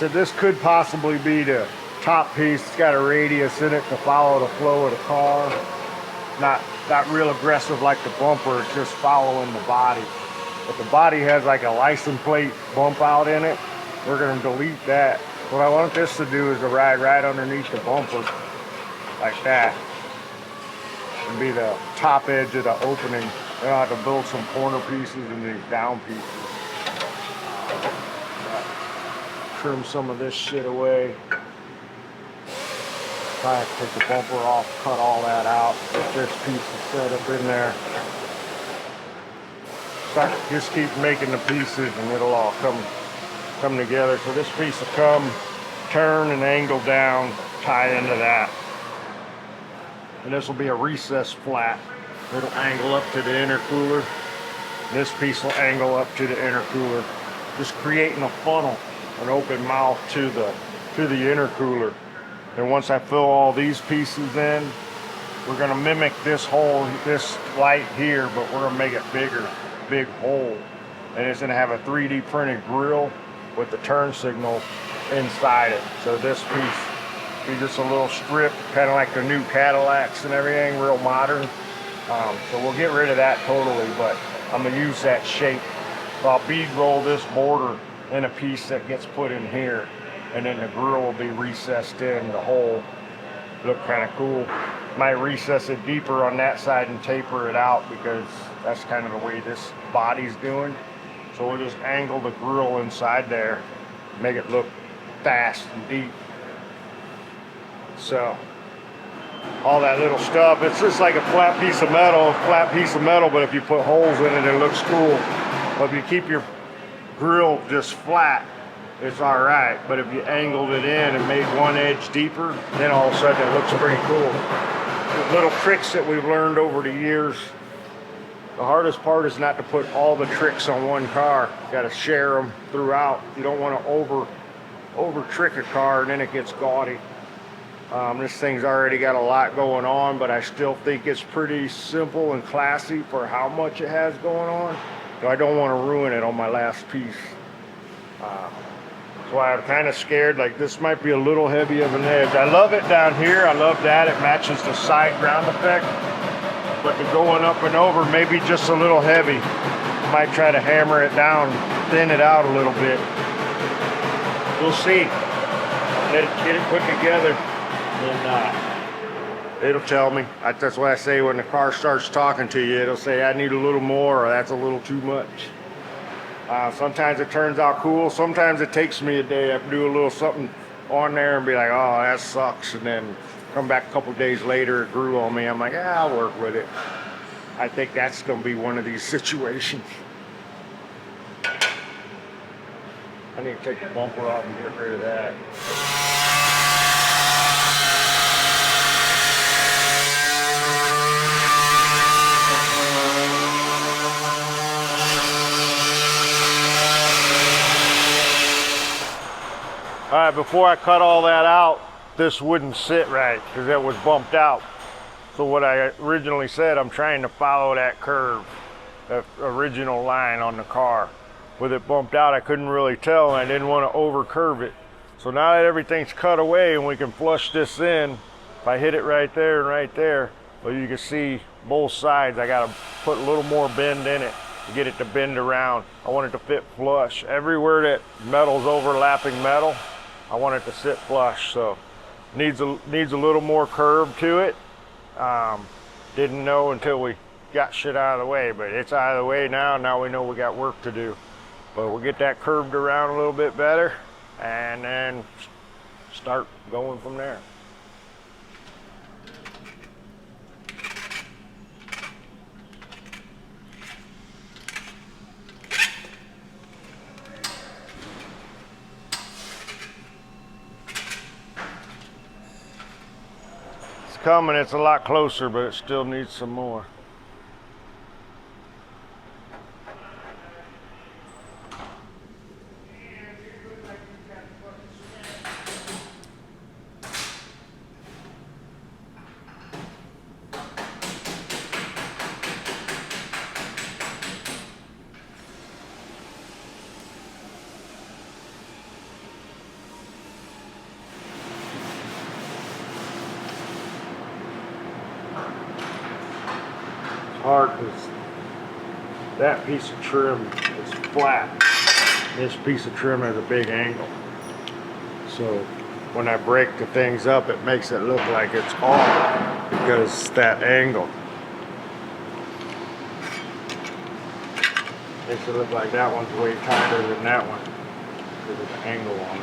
said, this could possibly be the top piece. It's got a radius in it to follow the flow of the car. Not real aggressive like the bumper, it's just following the body. But the body has like a license plate bump out in it. We're gonna delete that. What I want this to do is to ride right underneath the bumper, like that. And be the top edge of the opening. Then I'll have to build some corner pieces and these down pieces. Trim some of this shit away. Try to take the bumper off, cut all that out, get this piece set up in there. Just keep making the pieces and it'll all come together. So this piece will come, turn and angle down, tie into that. And this will be a recessed flat. It'll angle up to the intercooler. This piece will angle up to the intercooler. Just creating a funnel, an open mouth to the intercooler. And once I fill all these pieces in, we're gonna mimic this hole, this light here, but we're gonna make it bigger, big hole. And it's gonna have a 3D printed grill with the turn signal inside it. So this piece be just a little strip, kind of like the new Cadillacs and everything, real modern. So we'll get rid of that totally, but I'm gonna use that shape. So I'll bead roll this border in a piece that gets put in here, and then the grill will be recessed in the hole. Look kind of cool. Might recess it deeper on that side and taper it out because that's kind of the way this body's doing. So we'll just angle the grill inside there, make it look fast and deep. So all that little stuff, it's just like a flat piece of metal, but if you put holes in it, it looks cool. But if you keep your grill just flat, it's all right. But if you angled it in and made one edge deeper, then all of a sudden it looks pretty cool. The little tricks that we've learned over the years. The hardest part is not to put all the tricks on one car. You got to share them throughout. You don't want to over trick a car and then it gets gaudy. This thing's already got a lot going on, but I still think it's pretty simple and classy for how much it has going on. So I don't want to ruin it on my last piece. That's why I'm kind of scared, like this might be a little heavy of an edge. I love it down here, I love that, it matches the side ground effect. But the going up and over, maybe just a little heavy. Might try to hammer it down, thin it out a little bit. We'll see. Get it put together. And it'll tell me. That's what I say when the car starts talking to you. It'll say, I need a little more, or that's a little too much. Sometimes it turns out cool. Sometimes it takes me a day. I have to do a little something on there and be like, oh, that sucks. And then come back a couple days later, it grew on me. I'm like, I'll work with it. I think that's going to be one of these situations. I need to take the bumper off and get rid of that. All right, before I cut all that out, this wouldn't sit right because it was bumped out. So what I originally said, I'm trying to follow that curve, the original line on the car. With it bumped out, I couldn't really tell, and I didn't want to over curve it. So now that everything's cut away and we can flush this in, if I hit it right there and right there, well, you can see both sides. I got to put a little more bend in it to get it to bend around. I want it to fit flush. Everywhere that metal's overlapping metal, I want it to sit flush. So needs a little more curve to it. Didn't know until we got shit out of the way, but it's out of the way now. Now we know we got work to do. But we'll get that curved around a little bit better and then start going from there. It's coming, it's a lot closer, but it still needs some more. part is that piece of trim is flat. This piece of trim has a big angle. So when I break the things up, it makes it look like it's off because that angle. Makes it look like that one's way tighter than that one because of the angle on it.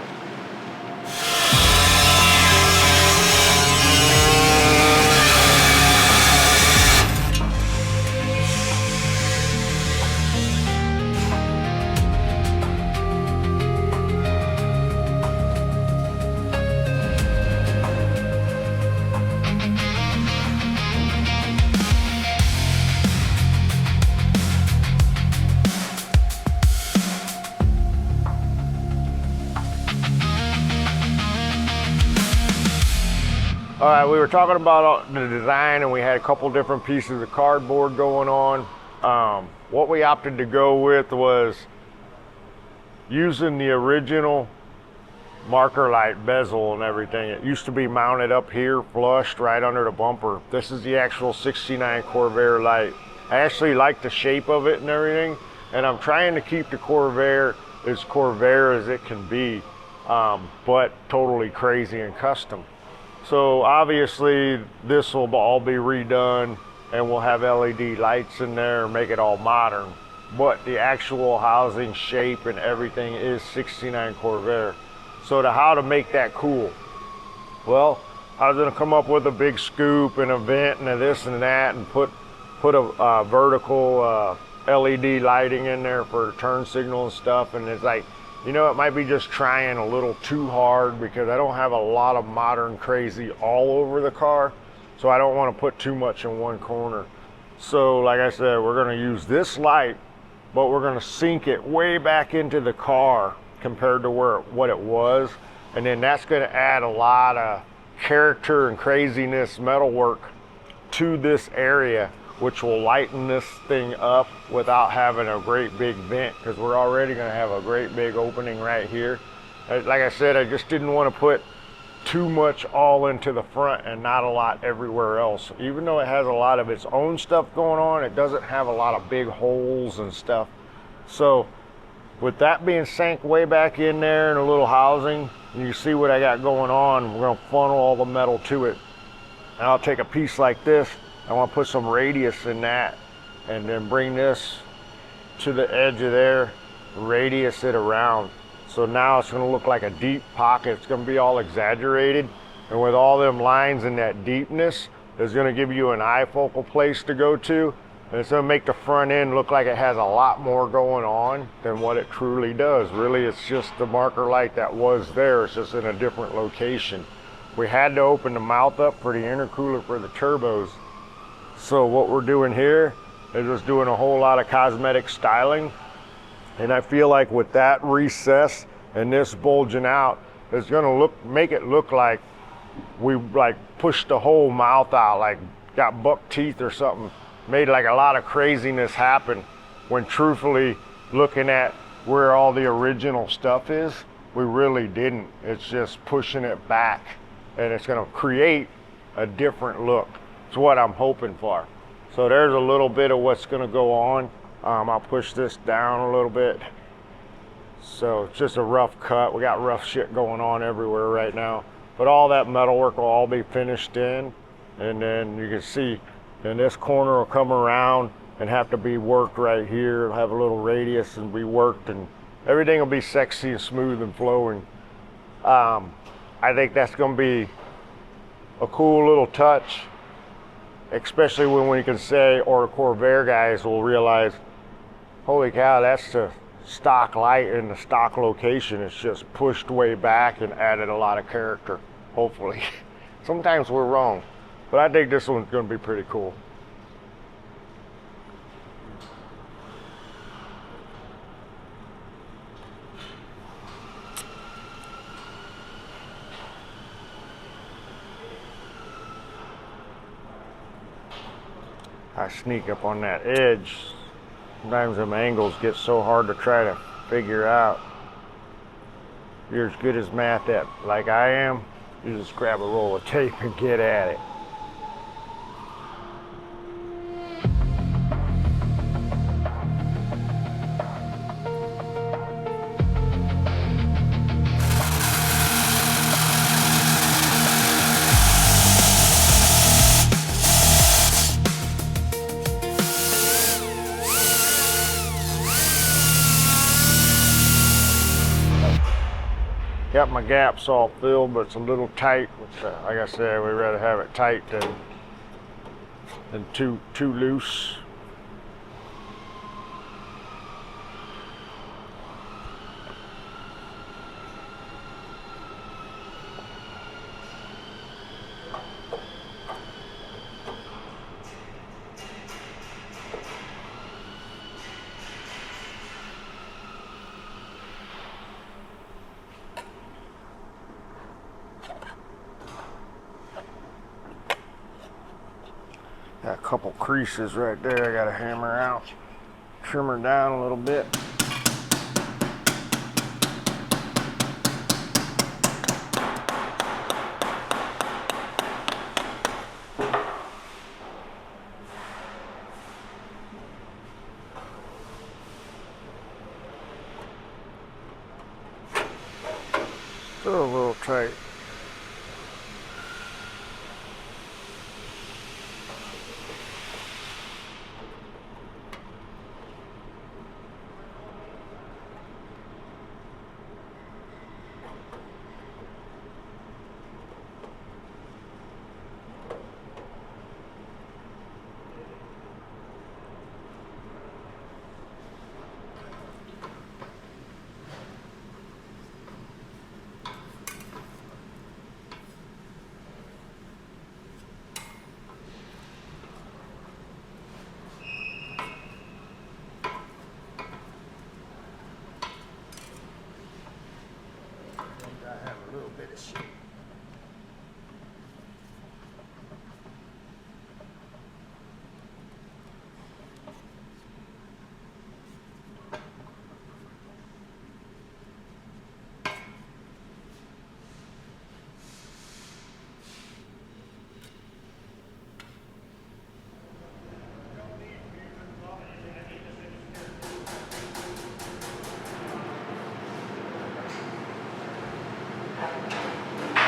All right, we were talking about the design and we had a couple different pieces of cardboard going on. What we opted to go with was using the original marker light bezel and everything. It used to be mounted up here, flushed right under the bumper. This is the actual 69 Corvair light. I actually like the shape of it and everything, and I'm trying to keep the Corvair as it can be, but totally crazy and custom. So obviously this will all be redone and we'll have LED lights in there and make it all modern. But the actual housing shape and everything is 69 Corvair. So how to make that cool? Well, I was gonna come up with a big scoop and a vent and a this and that and put a vertical LED lighting in there for turn signal and stuff. And it's like, you know, it might be just trying a little too hard because I don't have a lot of modern crazy all over the car. So I don't want to put too much in one corner. So like I said, we're going to use this light, but we're going to sink it way back into the car compared to what it was. And then that's going to add a lot of character and craziness metalwork to this area, which will lighten this thing up without having a great big vent, because we're already going to have a great big opening right here. Like I said, I just didn't want to put too much all into the front and not a lot everywhere else. Even though it has a lot of its own stuff going on, it doesn't have a lot of big holes and stuff. So with that being sank way back in there in a little housing, and you see what I got going on, we're going to funnel all the metal to it. And I'll take a piece like this, I want to put some radius in that and then bring this to the edge of there, radius it around. So now it's going to look like a deep pocket. It's going to be all exaggerated. And with all them lines and that deepness, it's going to give you an eye focal place to go to. And it's going to make the front end look like it has a lot more going on than what it truly does. Really, it's just the marker light that was there. It's just in a different location. We had to open the mouth up for the intercooler for the turbos. So what we're doing here is just doing a whole lot of cosmetic styling. And I feel like with that recess and this bulging out, it's gonna make it look like we pushed the whole mouth out, like got buck teeth or something. Made like a lot of craziness happen, when truthfully, looking at where all the original stuff is, we really didn't. It's just pushing it back, and it's gonna create a different look. It's what I'm hoping for. So there's a little bit of what's gonna go on. I'll push this down a little bit. So it's just a rough cut. We got rough shit going on everywhere right now. But all that metalwork will all be finished in. And then you can see, then this corner will come around and have to be worked right here. It'll have a little radius and be worked, and everything will be sexy and smooth and flowing. I think that's gonna be a cool little touch. Especially when we can say, or the Corvair guys will realize, holy cow, that's the stock light in the stock location. It's just pushed way back and added a lot of character, hopefully. Sometimes we're wrong, but I think this one's gonna be pretty cool. I sneak up on that edge. Sometimes them angles get so hard to try to figure out. If you're as good as math at like I am, you just grab a roll of tape and get at it. Got my gaps all filled, but it's a little tight. Like I said, we'd rather have it tight than too loose. Got a couple creases right there I gotta hammer out. Trim her down a little bit. Still a little tight.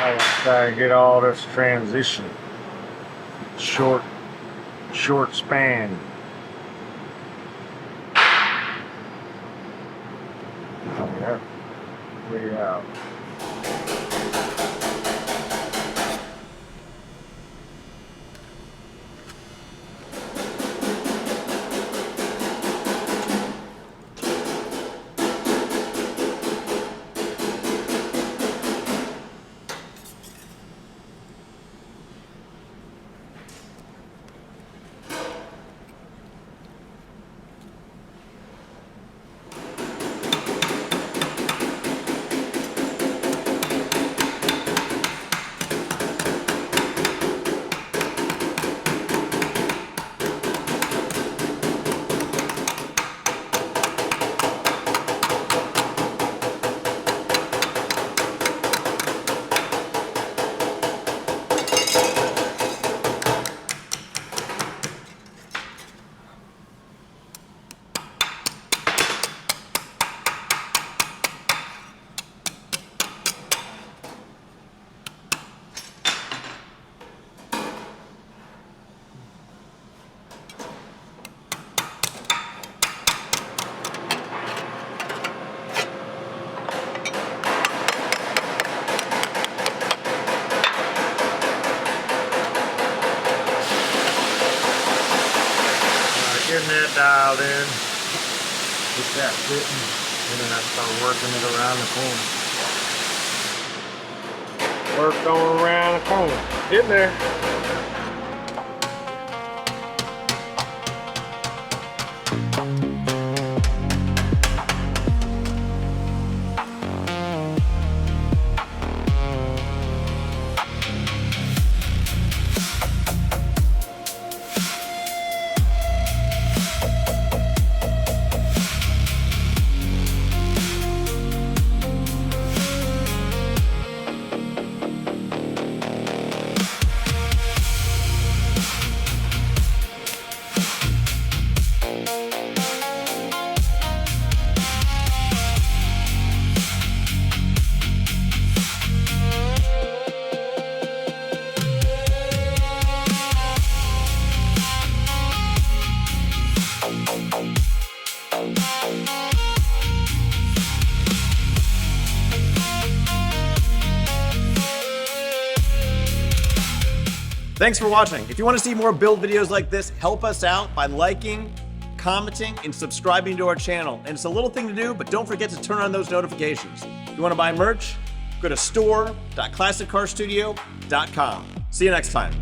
I try to get all this transition short span. Yep. We out. Getting that dialed in, get that fitting, and then I start working it around the corner. Work going around the corner. Getting there. Thanks for watching. If you want to see more build videos like this, help us out by liking, commenting, and subscribing to our channel. And it's a little thing to do, but don't forget to turn on those notifications. If you want to buy merch, go to store.classiccarstudio.com. See you next time.